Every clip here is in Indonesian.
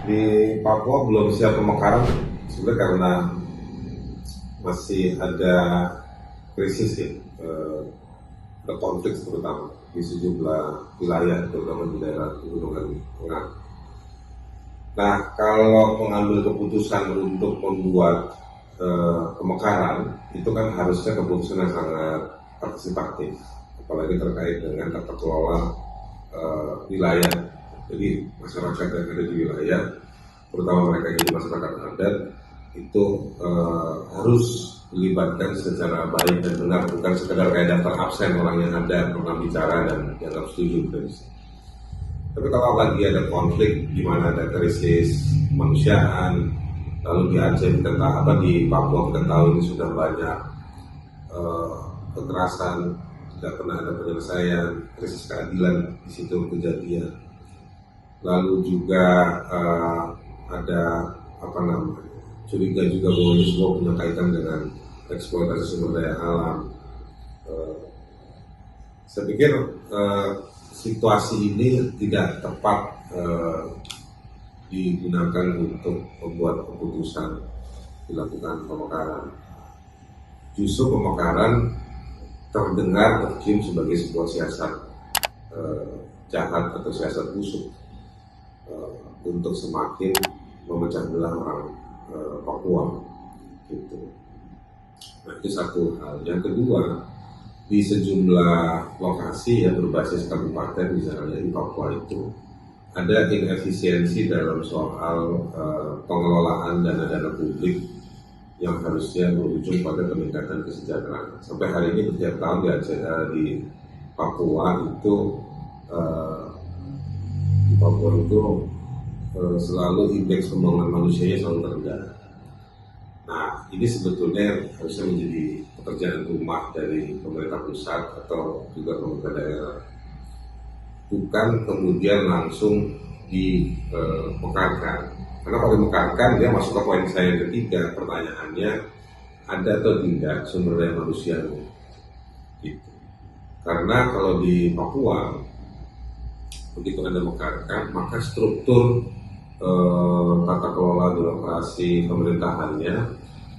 Di Papua belum siap pemekaran sebenarnya karena masih ada krisis ya, ada konflik terutama di sejumlah wilayah, terutama di daerah pegunungan tengah. Nah, kalau mengambil keputusan untuk membuat pemekaran, itu kan harusnya keputusan yang sangat partisipatif, apalagi terkait dengan tata kelola wilayah. Jadi masyarakat yang ada di wilayah, terutama mereka yang jadi masyarakat adat, itu harus dilibatkan secara baik dan benar, bukan sekedar kayak daftar absen orang yang ada pernah bicara dan dianggap setuju. Tapi kalau lagi ada konflik di mana ada krisis kemanusiaan, lalu di Aceh kita tahu, di Papua kita tahu ini sudah banyak kekerasan, tidak pernah ada penyelesaian, krisis keadilan di situ kejadian. Lalu juga ada curiga juga bahwa ini semua punya kaitan dengan eksploitasi sumber daya alam. Saya pikir situasi ini tidak tepat digunakan untuk membuat keputusan dilakukan pemekaran. Justru pemekaran terdengar tercium sebagai sebuah siasat jahat atau siasat busuk untuk semakin memecah belah orang Papua gitu. Nah, itu satu hal. Yang kedua, di sejumlah lokasi yang berbasis kabupaten misalnya di Papua itu ada inefisiensi dalam soal pengelolaan dana-dana publik yang harusnya berujung pada peningkatan kesejahteraan. Sampai hari ini setiap tahun di Aceh, di Papua itu selalu indeks pembangunan manusianya selalu terendah. Nah, ini sebetulnya harusnya menjadi pekerjaan rumah dari pemerintah pusat atau juga pemerintah daerah. Bukan kemudian langsung dimekarkan. Karena kalau dimekarkan, dia masuk ke poin saya yang ketiga, pertanyaannya ada atau tidak sumber daya manusianya. Gitu. Karena kalau di Papua, begitu Anda mekarkan, maka struktur tata kelola birokrasi pemerintahannya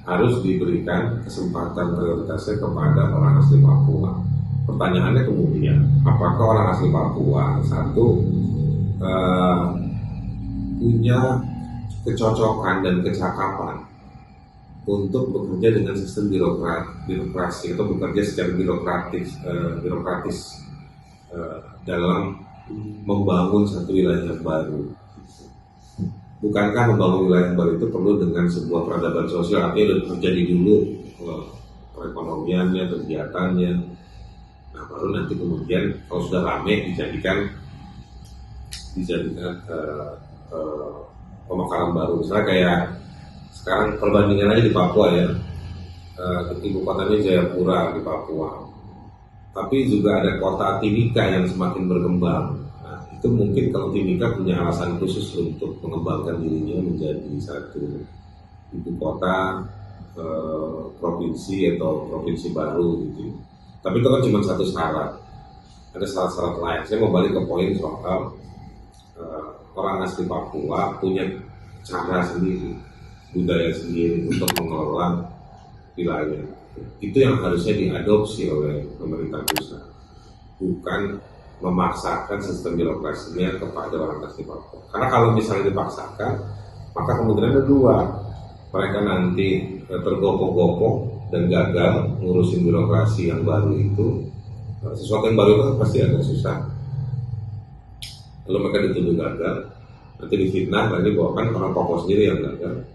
harus diberikan kesempatan prioritasnya kepada orang asli Papua. Pertanyaannya kemudian, apakah orang asli Papua satu punya kecocokan dan kecakapan untuk bekerja dengan sistem birokrasi atau bekerja secara birokratis dalam membangun satu wilayah yang baru. Bukankah membangun wilayah baru itu perlu dengan sebuah peradaban sosial, artinya sudah terjadi dulu perekonomiannya, kegiatannya. Nah, baru nanti kemudian kalau sudah ramai dijadikan pemekaran baru. Misalnya kayak sekarang perbandingan aja di Papua ya, ibu kotanya Jayapura di Papua, tapi juga ada kota Timika yang semakin berkembang. Itu mungkin kalau Timika punya alasan khusus untuk mengembangkan dirinya menjadi satu ibu kota provinsi atau provinsi baru gitu. Tapi itu kan cuma satu syarat. Ada syarat-syarat lain. Saya mau balik ke poin soal orang asli Papua punya cara sendiri, budaya sendiri untuk mengelola wilayah. Itu yang harusnya diadopsi oleh pemerintah pusat, bukan memaksakan sistem birokrasinya kepada orang asli Papua. Karena kalau misalnya dipaksakan, maka kemungkinan ada dua. Mereka nanti tergopoh-gopoh dan gagal ngurusin birokrasi yang baru itu. Sesuatu yang baru itu pasti agak susah. Lalu mereka dituduh gagal, nanti difitnah lagi bahwa kan orang Papua sendiri yang gagal.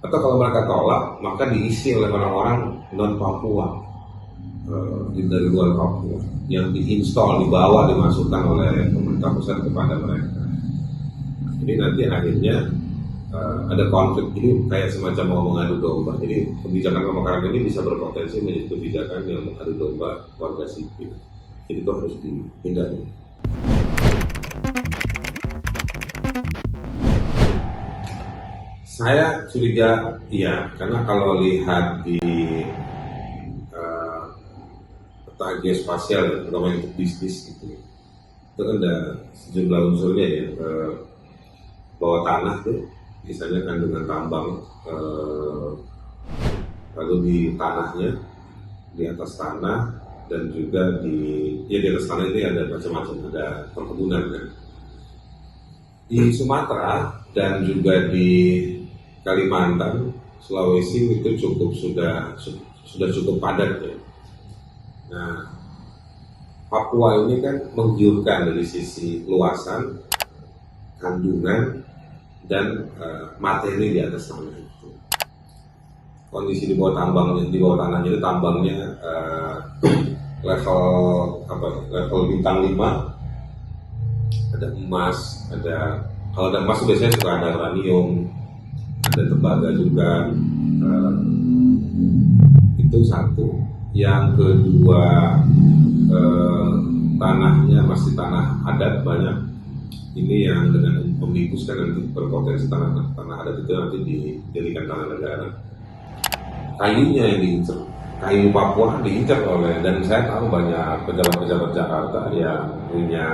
Atau kalau mereka tolak, maka diisi oleh orang-orang non-Papua dari luar Papua yang diinstal, dibawa, dimasukkan oleh pemerintah pusat kepada mereka. Jadi nanti akhirnya ada konflik. Jadi kayak semacam mau mengadu domba. Jadi kebijakan pemekaran ini bisa berpotensi menjadi kebijakan yang mengadu domba warga sipil. Jadi itu harus dihindari. Saya curiga iya, karena kalau lihat di peta geospasial, terutama untuk bisnis gitu, itu kan ada sejumlah unsurnya ya, bawah tanah tuh misalnya kandungan tambang, lalu di tanahnya, di atas tanah, dan juga di atas tanah ini ada macam-macam, ada perkebunan kan. Di Sumatera dan juga di Kalimantan, Sulawesi itu sudah cukup padat ya. Nah, Papua ini kan menggiurkan dari sisi luasan, kandungan, dan materi di atas tanah itu. Kondisi di bawah tanahnya itu tambangnya level bintang 5, ada emas, kalau ada emas biasanya suka ada uranium, ada tembaga juga. Itu satu. Yang kedua, tanahnya masih tanah adat banyak. Ini yang dengan omnibus kan nanti berpotensi tanah adat itu nanti dijadikan tanah negara. Kayunya yang diincar, kayu Papua diincar dan saya tahu banyak pejabat-pejabat Jakarta yang punya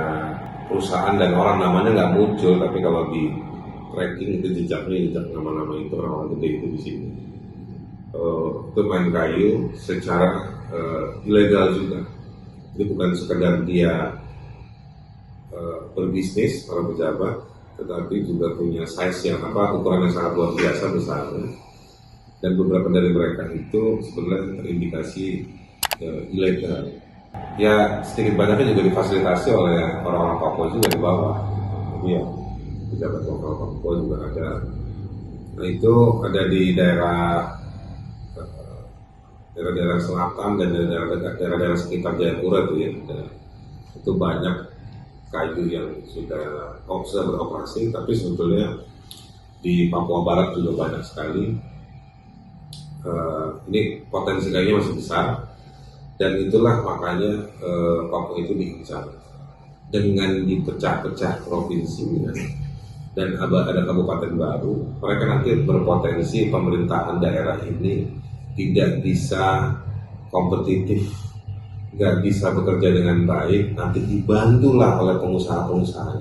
perusahaan dan orang namanya nggak muncul, tapi kalau di tracking itu jejak nama-nama itu orang gede itu di sini. Itu main kayu secara ilegal juga. Jadi bukan sekedar dia berbisnis para pejabat, tetapi juga punya size yang ukuran yang sangat luar biasa besarnya. Dan beberapa dari mereka itu sebenarnya terindikasi ilegal. Ya sedikit banyaknya juga difasilitasi oleh orang-orang Papua juga di bawah. Jadi ya pejabat lokal Papua juga ada. Nah itu ada di daerah selatan dan daerah sekitar Jayapura itu ya. Itu banyak kayu yang sudah beroperasi, tapi sebetulnya di Papua Barat juga banyak sekali. Ini potensi kayunya masih besar, dan itulah makanya Papua itu diincar dengan dipecah-pecah provinsinya dan ada kabupaten baru. Mereka nanti berpotensi pemerintahan daerah ini tidak bisa kompetitif, nggak bisa bekerja dengan baik, nanti dibantulah oleh pengusaha-pengusaha.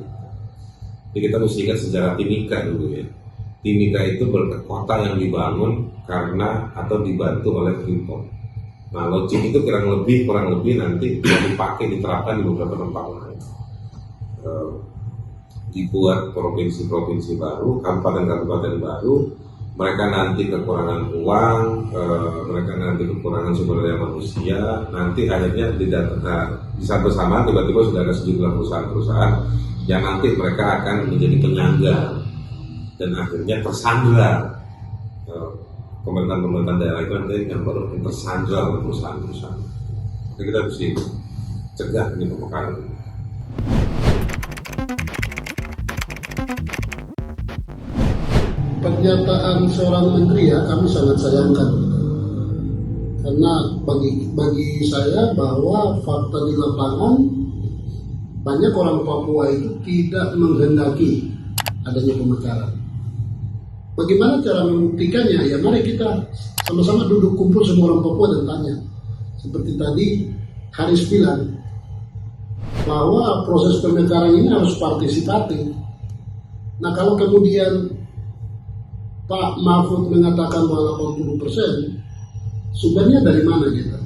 Jadi kita mesti ingat sejarah Timika dulu ya. Timika itu kota yang dibangun karena atau dibantu oleh Freeport. Nah, logik itu kurang lebih nanti diterapkan di beberapa tempat lain. Dibuat provinsi-provinsi baru, kabupaten-kabupaten baru, mereka nanti kekurangan uang, mereka nanti kekurangan sumber daya manusia, nanti akhirnya di saat bersamaan tiba-tiba sudah ada sejumlah perusahaan-perusahaan yang nanti mereka akan menjadi penyangga dan akhirnya tersandra. Pemerintahan daerah itu nanti yang baru tersandra oleh perusahaan-perusahaan. Jadi kita harus cegah ini pemekaran. Pernyataan seorang menteri ya kami sangat sayangkan, karena bagi saya bahwa fakta di lapangan banyak orang Papua itu tidak menghendaki adanya pemekaran. Bagaimana cara membuktikannya? Ya mari kita sama-sama duduk kumpul semua orang Papua dan tanya. Seperti tadi Haris bilang bahwa proses pemekaran ini harus partisipatif. Nah kalau kemudian Pak Mahfud mengatakan bahwa 80%, sumbernya dari mana kita?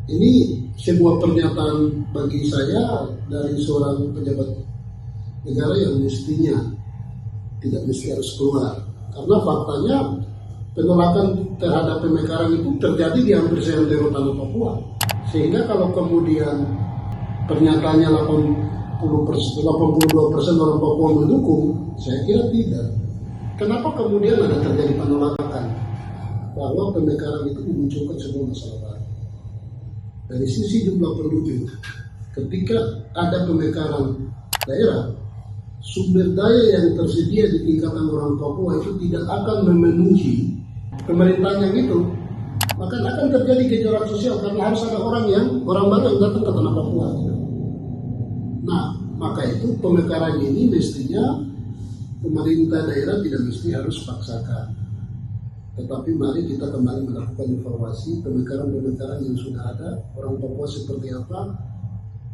Ini sebuah pernyataan bagi saya dari seorang pejabat negara yang mestinya tidak mesti harus keluar. Karena faktanya penolakan terhadap pemekaran itu terjadi di hampir seantero tanah Papua. Sehingga kalau kemudian pernyataannya 82% orang Papua mendukung, saya kira tidak. Kenapa kemudian ada terjadi penolakan bahwa pemekaran itu memunculkan sebuah masalah baru? Dari sisi jumlah penduduk, ketika ada pemekaran daerah, sumber daya yang tersedia di tingkatan orang Papua itu tidak akan memenuhi pemerintahan yang itu, maka akan terjadi gejolak sosial karena harus ada orang baru yang datang ke tanah Papua. Nah, maka itu pemekaran ini mestinya pemerintah daerah tidak mesti harus paksakan, tetapi mari kita kembali melakukan evaluasi pemekaran yang sudah ada, orang Papua seperti apa,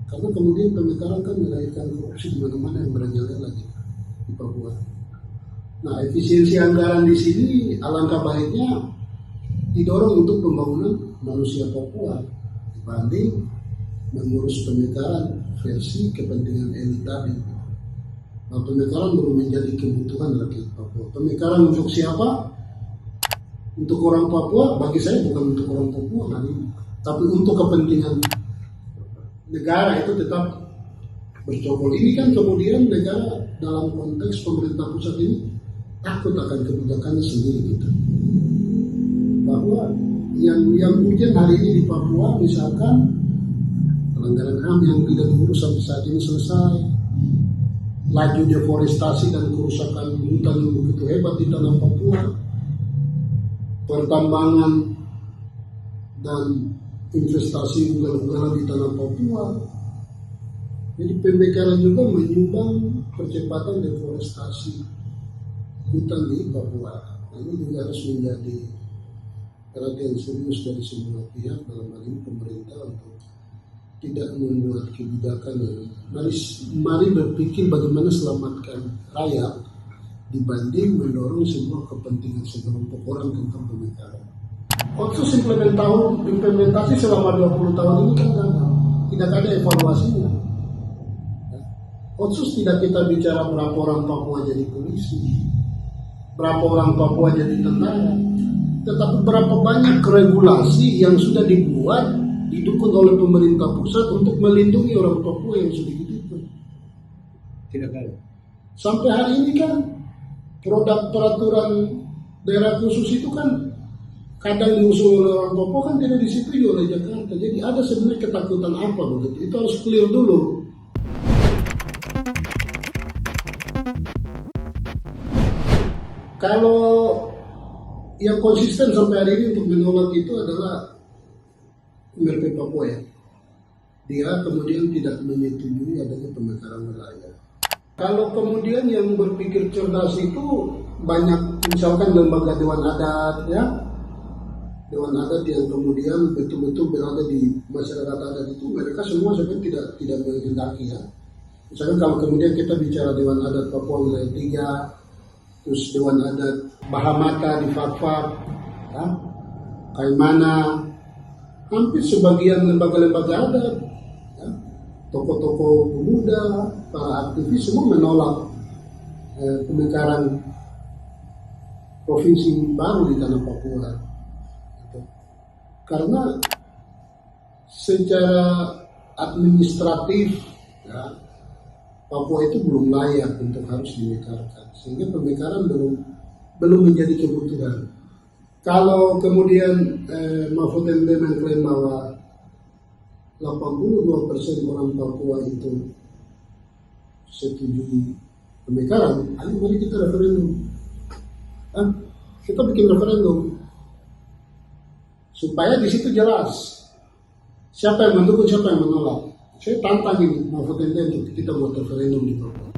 Karena kemudian pemekaran kan melahirkan korupsi di mana-mana yang merajalela di Papua. Nah, efisiensi anggaran di sini alangkah baiknya didorong untuk pembangunan manusia Papua dibanding mengurus pemekaran versi kepentingan elit tadi. Nah, pemekaran belum menjadi kebutuhan rakyat Papua. Pemekaran untuk siapa? Untuk orang Papua, bagi saya bukan untuk orang Papua kali ini, tapi untuk kepentingan negara itu tetap bercokol. Ini kan kemudian negara dalam konteks pemerintah pusat ini takut akan kebijakannya sendiri gitu. Bahwa yang urgent hari ini di Papua misalkan pelanggaran HAM yang tidak diurus sampai saat ini selesai, laju deforestasi dan kerusakan hutan yang begitu hebat di tanah Papua, pertambangan dan investasi ugal-ugalan di tanah Papua. Jadi pemekaran juga menyumbang percepatan deforestasi hutan di Papua. Nah, ini juga harus menjadi perhatian serius dari semua pihak, dalam hal ini pemerintah, untuk tidak membuat kebijakan yang mari berpikir bagaimana selamatkan rakyat dibanding mendorong semua kepentingan sekelompok orang tentang pemekaran. Otsus implementasi selama 20 tahun ini kan tidak ada evaluasinya. Otsus tidak kita bicara berapa orang Papua jadi polisi, berapa orang Papua jadi tentara, tetapi berapa banyak regulasi yang sudah dibuat didukung oleh pemerintah pusat untuk melindungi orang Papua yang sedikit itu. Tidak ada. Sampai hari ini kan produk peraturan daerah khusus itu kan kadang diusul oleh orang Papua kan tidak disetujui oleh Jakarta. Jadi ada sebenarnya ketakutan apa begitu? Itu harus clear dulu. Kalau yang konsisten sampai hari ini untuk menolak itu adalah MLP Papua ya. Dia kemudian tidak menyetujui adanya pemekaran wilayah. Kalau kemudian yang berpikir cerdas itu banyak, misalkan lembaga Dewan Adat ya, Dewan Adat yang kemudian betul-betul berada di masyarakat adat itu, mereka semua sebenarnya tidak menghendaki ya. Misalkan kalau kemudian kita bicara Dewan Adat Papua Wilayah 3, terus Dewan Adat Bahamata di Fakfak, ya, Kaimana, hampir sebagian lembaga-lembaga adat, ya, tokoh-tokoh pemuda, para aktivis semua menolak pemekaran provinsi baru di tanah Papua. Gitu. Karena secara administratif, ya, Papua itu belum layak untuk harus dimekarkan, sehingga pemekaran belum menjadi kebutuhan. Kalau kemudian Mahfud MD mengklaim bahwa 82% orang Papua itu setuju pemekaran, ayo mari kita referendum. Kita bikin referendum supaya di situ jelas siapa yang mendukung, siapa yang menolak. Saya tantang ini Mahfud MD untuk kita buat referendum di Papua.